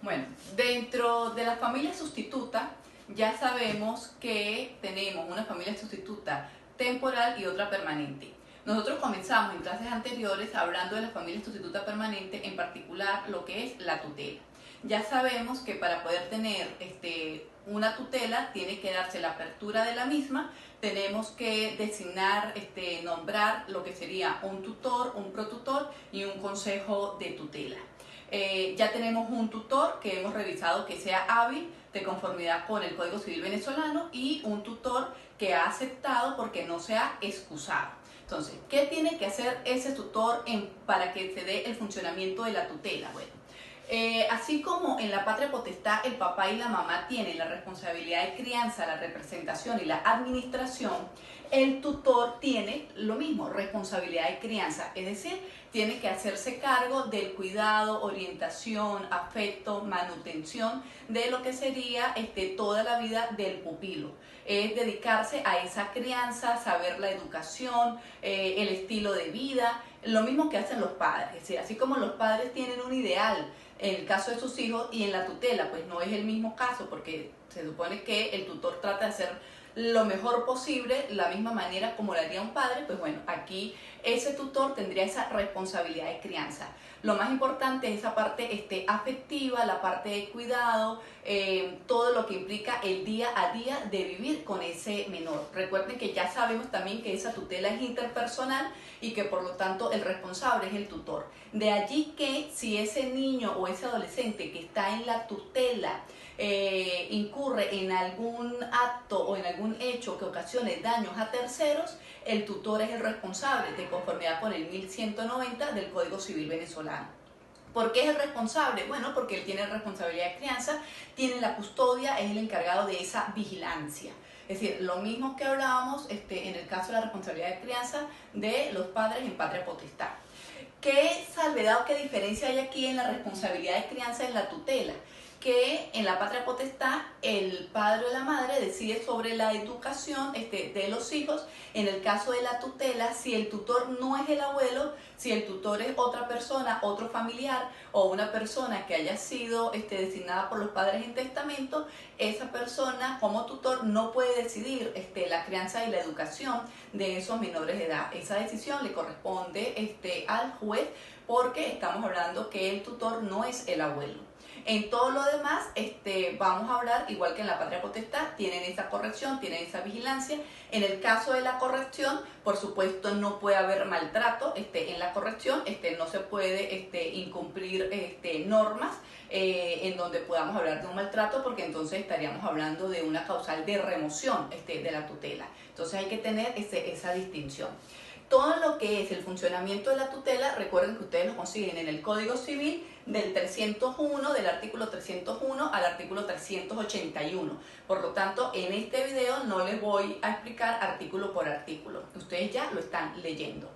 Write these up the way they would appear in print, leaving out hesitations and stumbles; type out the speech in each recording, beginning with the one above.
Bueno, dentro de la familia sustituta ya sabemos que tenemos una familia sustituta temporal y otra permanente. Nosotros comenzamos en clases anteriores hablando de la familia sustituta permanente, en particular lo que es la tutela. Ya sabemos que para poder tener una tutela tiene que darse la apertura de la misma, tenemos que designar, nombrar lo que sería un tutor, un protutor y un consejo de tutela. Ya tenemos un tutor que hemos revisado que sea hábil de conformidad con el Código Civil venezolano y un tutor que ha aceptado porque no se ha excusado. Entonces, ¿qué tiene que hacer ese tutor para que se dé el funcionamiento de la tutela? Bueno, así como en la patria potestad el papá y la mamá tienen la responsabilidad de crianza, la representación y la administración, el tutor tiene lo mismo, responsabilidad de crianza, es decir, tiene que hacerse cargo del cuidado, orientación, afecto, manutención de lo que sería toda la vida del pupilo. Es dedicarse a esa crianza, saber la educación, el estilo de vida, lo mismo que hacen los padres, es decir, así como los padres tienen un ideal en el caso de sus hijos y en la tutela, pues no es el mismo caso porque se supone que el tutor trata de hacer lo mejor posible, la misma manera como lo haría un padre, pues bueno, aquí ese tutor tendría esa responsabilidad de crianza. Lo más importante es esa parte afectiva, la parte de cuidado, todo lo que implica el día a día de vivir con ese menor. Recuerden que ya sabemos también que esa tutela es interpersonal y que por lo tanto el responsable es el tutor. De allí que si ese niño o ese adolescente que está en la tutela incurre en algún acto o en algún hecho que ocasione daños a terceros, el tutor es el responsable de conformidad con el 1190 del Código Civil venezolano. ¿Por qué es el responsable? Bueno, porque él tiene responsabilidad de crianza, tiene la custodia, es el encargado de esa vigilancia. Es decir, lo mismo que hablábamos en el caso de la responsabilidad de crianza de los padres en patria potestad. ¿Qué salvedad o qué diferencia hay aquí en la responsabilidad de crianza en la tutela? Que en la patria potestad el padre o la madre decide sobre la educación de los hijos. En el caso de la tutela, si el tutor no es el abuelo, si el tutor es otra persona, otro familiar o una persona que haya sido designada por los padres en testamento, esa persona como tutor no puede decidir la crianza y la educación de esos menores de edad. Esa decisión le corresponde al juez porque estamos hablando que el tutor no es el abuelo. En todo lo demás, vamos a hablar, igual que en la patria potestad, tienen esa corrección, tienen esa vigilancia. En el caso de la corrección, por supuesto, no puede haber maltrato en la corrección, no se puede incumplir normas en donde podamos hablar de un maltrato, porque entonces estaríamos hablando de una causal de remoción de la tutela. Entonces hay que tener esa distinción. Todo lo que es el funcionamiento de la tutela, recuerden que ustedes lo consiguen en el Código Civil del 301, del artículo 301 al artículo 381. Por lo tanto, en este video no les voy a explicar artículo por artículo. Ustedes ya lo están leyendo.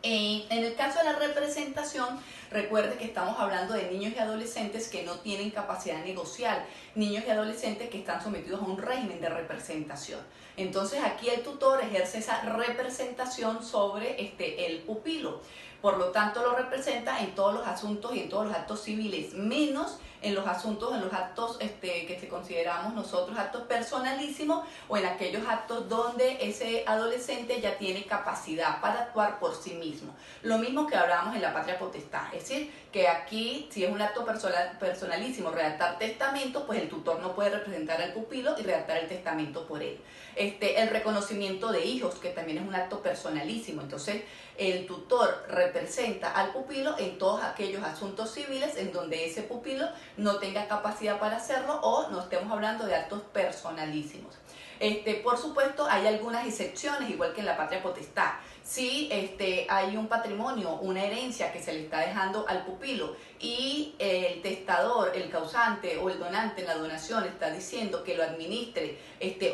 En el caso de la representación, recuerde que estamos hablando de niños y adolescentes que no tienen capacidad negocial, niños y adolescentes que están sometidos a un régimen de representación. Entonces aquí el tutor ejerce esa representación sobre el pupilo. Por lo tanto, lo representa en todos los asuntos y en todos los actos civiles, menos en los asuntos, en los actos que se consideramos nosotros actos personalísimos o en aquellos actos donde ese adolescente ya tiene capacidad para actuar por sí mismo. Lo mismo que hablábamos en la patria potestad, es decir, que aquí si es un acto personalísimo redactar testamento, pues el tutor no puede representar al pupilo y redactar el testamento por él. El reconocimiento de hijos, que también es un acto personalísimo, entonces el tutor representa al pupilo en todos aquellos asuntos civiles en donde ese pupilo no tenga capacidad para hacerlo o no estemos hablando de actos personalísimos. Por supuesto, hay algunas excepciones, igual que en la patria potestad. Si hay un patrimonio, una herencia que se le está dejando al pupilo y el testador, el causante o el donante en la donación está diciendo que lo administre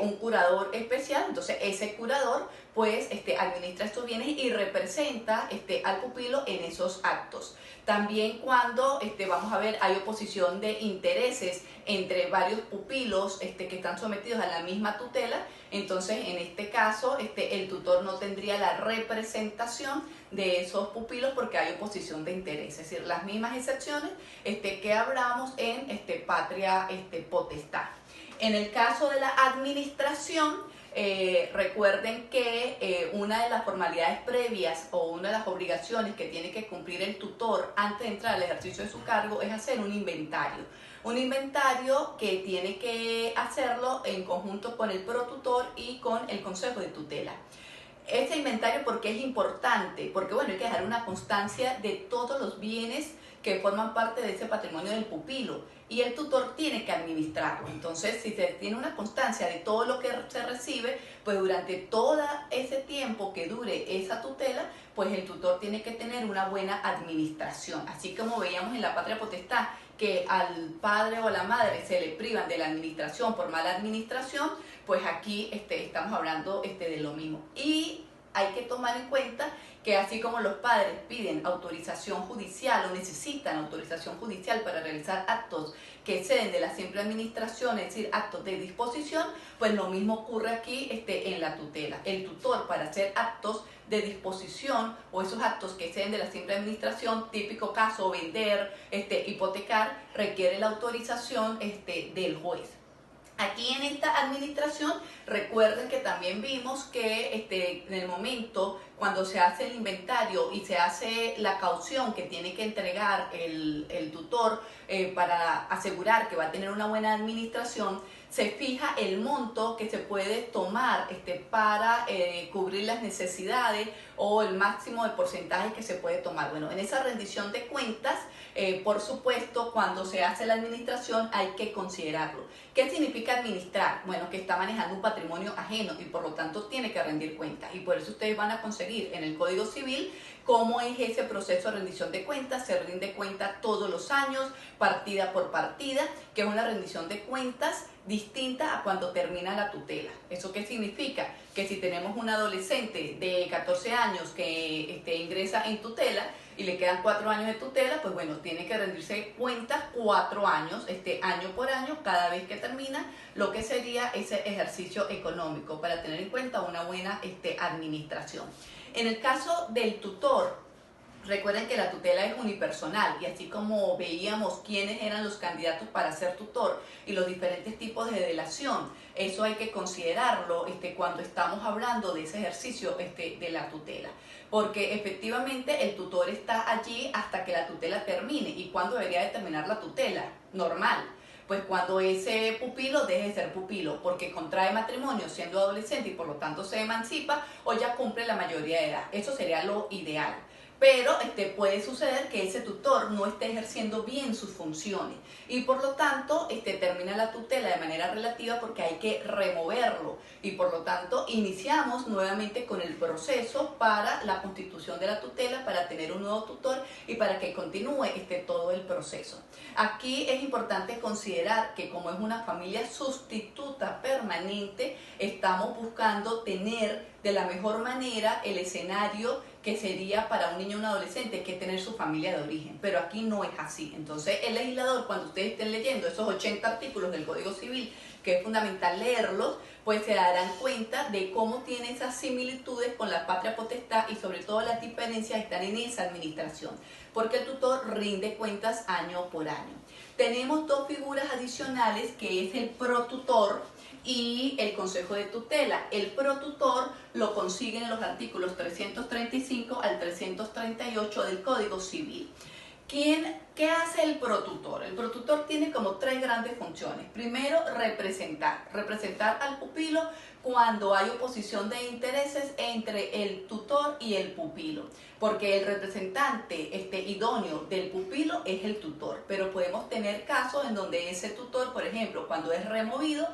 un curador especial, entonces ese curador pues administra estos bienes y representa al pupilo en esos actos. También cuando vamos a ver hay oposición de intereses entre varios pupilos que están sometidos a la misma tutela, Entonces, en este caso, el tutor no tendría la representación de esos pupilos porque hay oposición de interés, es decir, las mismas excepciones que hablamos en patria potestad. En el caso de la administración, recuerden que una de las formalidades previas o una de las obligaciones que tiene que cumplir el tutor antes de entrar al ejercicio de su cargo es hacer un inventario. Un inventario que tiene que hacerlo en conjunto con el protutor y con el consejo de tutela. Este inventario, ¿por qué es importante? Porque bueno, hay que dejar una constancia de todos los bienes que forman parte de ese patrimonio del pupilo y el tutor tiene que administrarlo. Entonces, si se tiene una constancia de todo lo que se recibe, pues durante todo ese tiempo que dure esa tutela, pues el tutor tiene que tener una buena administración. Así como veíamos en la patria potestad, que al padre o a la madre se le privan de la administración por mala administración, pues aquí estamos hablando de lo mismo. Y hay que tomar en cuenta que así como los padres piden autorización judicial o necesitan autorización judicial para realizar actos que exceden de la simple administración, es decir, actos de disposición, pues lo mismo ocurre aquí en la tutela. El tutor, para hacer actos de disposición o esos actos que exceden de la simple administración, típico caso, vender, hipotecar, requiere la autorización del juez. Aquí en esta administración, recuerden que también vimos que en el momento cuando se hace el inventario y se hace la caución que tiene que entregar el tutor para asegurar que va a tener una buena administración, se fija el monto que se puede tomar para cubrir las necesidades o el máximo de porcentaje que se puede tomar. Bueno, en esa rendición de cuentas, por supuesto, cuando se hace la administración hay que considerarlo. ¿Qué significa administrar? Bueno, que está manejando un patrimonio ajeno y por lo tanto tiene que rendir cuentas. Y por eso ustedes van a conseguir en el Código Civil cómo es ese proceso de rendición de cuentas. Se rinde cuenta todos los años, partida por partida, que es una rendición de cuentas distinta a cuando termina la tutela. ¿Eso qué significa? Que si tenemos un adolescente de 14 años que ingresa en tutela y le quedan 4 años de tutela, pues bueno, tiene que rendirse cuentas 4 años, año por año, cada vez que termina lo que sería ese ejercicio económico, para tener en cuenta una buena administración. En el caso del tutor, recuerden que la tutela es unipersonal y así como veíamos quiénes eran los candidatos para ser tutor y los diferentes tipos de delación, eso hay que considerarlo cuando estamos hablando de ese ejercicio de la tutela. Porque efectivamente el tutor está allí hasta que la tutela termine. ¿Y cuándo debería de terminar la tutela? Normal. Pues cuando ese pupilo deje de ser pupilo, porque contrae matrimonio siendo adolescente y por lo tanto se emancipa o ya cumple la mayoría de edad. Eso sería lo ideal. Pero puede suceder que ese tutor no esté ejerciendo bien sus funciones y por lo tanto termina la tutela de manera relativa porque hay que removerlo y por lo tanto iniciamos nuevamente con el proceso para la constitución de la tutela, para tener un nuevo tutor y para que continúe todo el proceso. Aquí es importante considerar que como es una familia sustituta permanente, estamos buscando tener de la mejor manera el escenario que sería para un niño o un adolescente, que tener su familia de origen, pero aquí no es así. Entonces el legislador, cuando ustedes estén leyendo esos 80 artículos del Código Civil, que es fundamental leerlos, pues se darán cuenta de cómo tiene esas similitudes con la patria potestad y sobre todo las diferencias están en esa administración, porque el tutor rinde cuentas año por año. Tenemos dos figuras adicionales, que es el protutor y el consejo de tutela. El protutor lo consiguen en los artículos 335 al 338 del Código Civil. ¿Qué hace el protutor? El protutor tiene como 3 grandes funciones. Primero, representar al pupilo cuando hay oposición de intereses entre el tutor y el pupilo, porque el representante idóneo del pupilo es el tutor, pero podemos tener casos en donde ese tutor, por ejemplo, cuando es removido,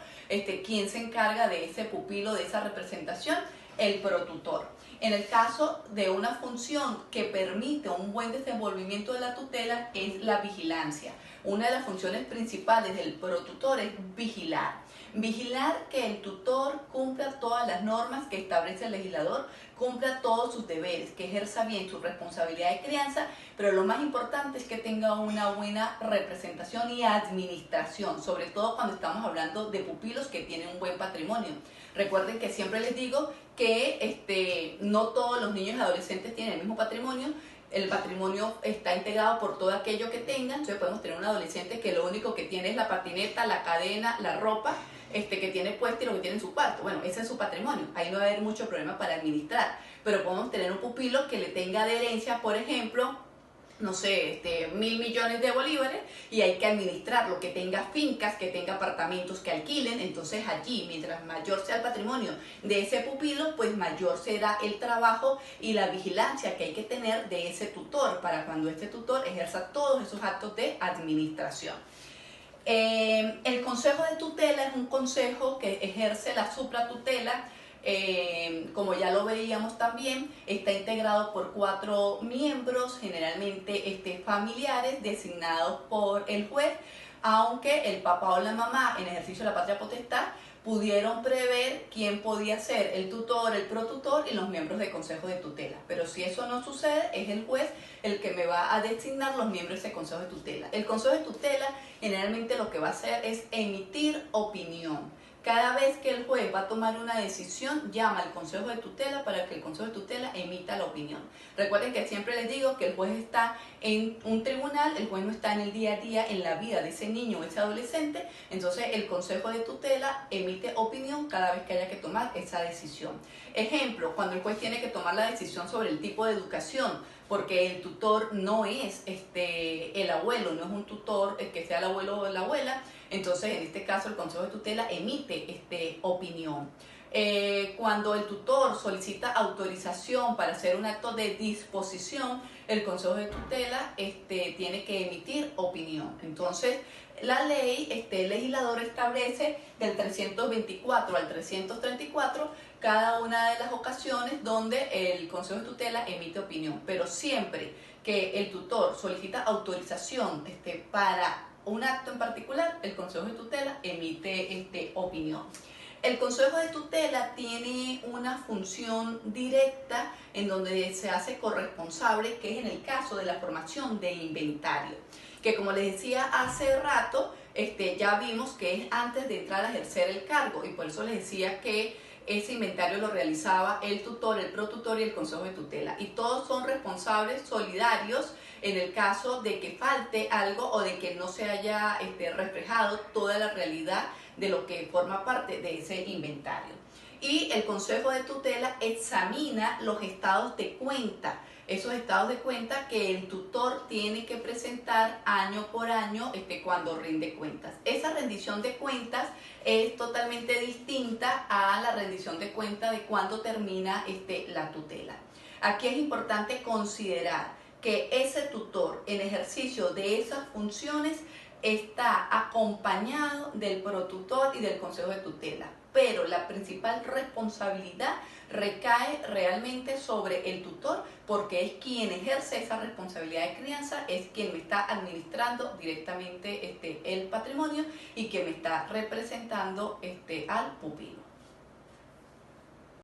¿quién se encarga de ese pupilo, de esa representación? El protutor. En el caso de una función que permite un buen desenvolvimiento de la tutela es la vigilancia. Una de las funciones principales del protutor es vigilar. Vigilar que el tutor cumpla todas las normas que establece el legislador, cumpla todos sus deberes, que ejerza bien su responsabilidad de crianza, pero lo más importante es que tenga una buena representación y administración, sobre todo cuando estamos hablando de pupilos que tienen un buen patrimonio. Recuerden que siempre les digo que no todos los niños y adolescentes tienen el mismo patrimonio. El patrimonio está integrado por todo aquello que tengan. Entonces podemos tener un adolescente que lo único que tiene es la patineta, la cadena, la ropa que tiene puesta y lo que tiene en su cuarto. Bueno, ese es su patrimonio. Ahí no va a haber mucho problema para administrar. Pero podemos tener un pupilo que le tenga de herencia, por ejemplo, no sé, 1.000 millones de bolívares, y hay que administrarlo, que tenga fincas, que tenga apartamentos que alquilen. Entonces allí, mientras mayor sea el patrimonio de ese pupilo, pues mayor será el trabajo y la vigilancia que hay que tener de ese tutor para cuando este tutor ejerza todos esos actos de administración. El consejo de tutela es un consejo que ejerce la supratutela. Como ya lo veíamos también, está integrado por 4 miembros, generalmente familiares, designados por el juez, aunque el papá o la mamá en ejercicio de la patria potestad pudieron prever quién podía ser el tutor, el protutor y los miembros del consejo de tutela. Pero si eso no sucede, es el juez el que me va a designar los miembros de ese consejo de tutela. El consejo de tutela generalmente lo que va a hacer es emitir opinión. Cada vez que el juez va a tomar una decisión, llama al consejo de tutela para que el consejo de tutela emita la opinión. Recuerden que siempre les digo que el juez está en un tribunal, el juez no está en el día a día, en la vida de ese niño o ese adolescente. Entonces el consejo de tutela emite opinión cada vez que haya que tomar esa decisión. Ejemplo, cuando el juez tiene que tomar la decisión sobre el tipo de educación, porque el tutor no es el abuelo, no es un tutor que sea el abuelo o la abuela. Entonces, en este caso, el consejo de tutela emite opinión. Cuando el tutor solicita autorización para hacer un acto de disposición, el consejo de tutela tiene que emitir opinión. Entonces, la ley, el legislador establece del 324 al 334 cada una de las ocasiones donde el consejo de tutela emite opinión, pero siempre que el tutor solicita autorización para un acto en particular, el consejo de tutela emite opinión. El consejo de tutela tiene una función directa en donde se hace corresponsable, que es en el caso de la formación de inventario, que como les decía hace rato, ya vimos que es antes de entrar a ejercer el cargo, y por eso les decía que ese inventario lo realizaba el tutor, el protutor y el consejo de tutela, y todos son responsables solidarios en el caso de que falte algo o de que no se haya reflejado toda la realidad de lo que forma parte de ese inventario. Y el consejo de tutela examina los estados de cuenta, esos estados de cuenta que el tutor tiene que presentar año por año cuando rinde cuentas. Esa rendición de cuentas es totalmente distinta a la rendición de cuentas de cuando termina la tutela. Aquí es importante considerar que ese tutor en ejercicio de esas funciones está acompañado del protutor y del consejo de tutela, pero la principal responsabilidad recae realmente sobre el tutor, porque es quien ejerce esa responsabilidad de crianza, es quien me está administrando directamente el patrimonio y quien me está representando al pupilo.